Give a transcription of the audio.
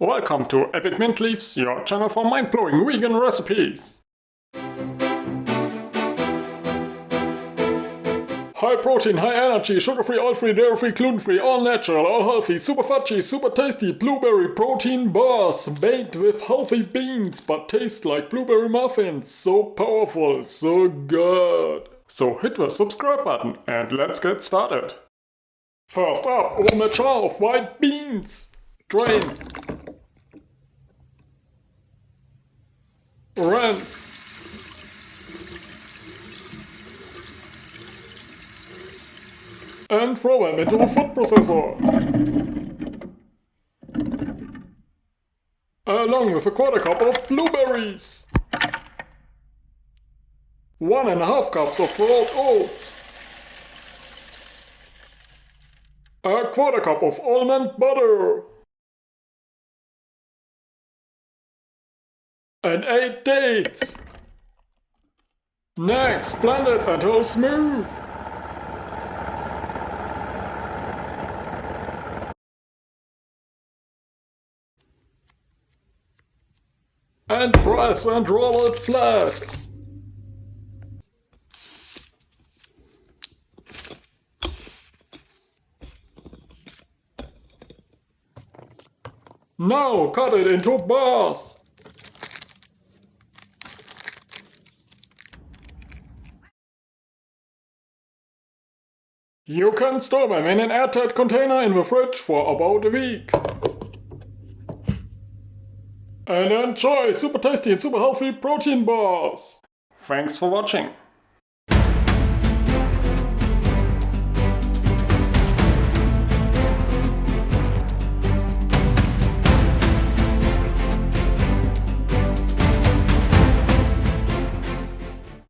Welcome to Epic Mint Leaves, your channel for mind-blowing vegan recipes. High protein, high energy, sugar-free, oil-free, dairy-free, gluten-free, all natural, all healthy, super fudgy, super tasty blueberry protein bars baked with healthy beans but taste like blueberry muffins. So powerful, so good. So hit the subscribe button and let's get started. First up, open a jar of white beans. Drain. Rinse. And throw them into the food processor. Along with a quarter cup of blueberries. 1.5 cups of raw oats. A quarter cup of almond butter. And 8 dates. Next, blend it until smooth. And press and roll it flat. Now cut it into bars. You can store them in an airtight container in the fridge for about a week. And enjoy super tasty and super healthy protein bars! Thanks for watching!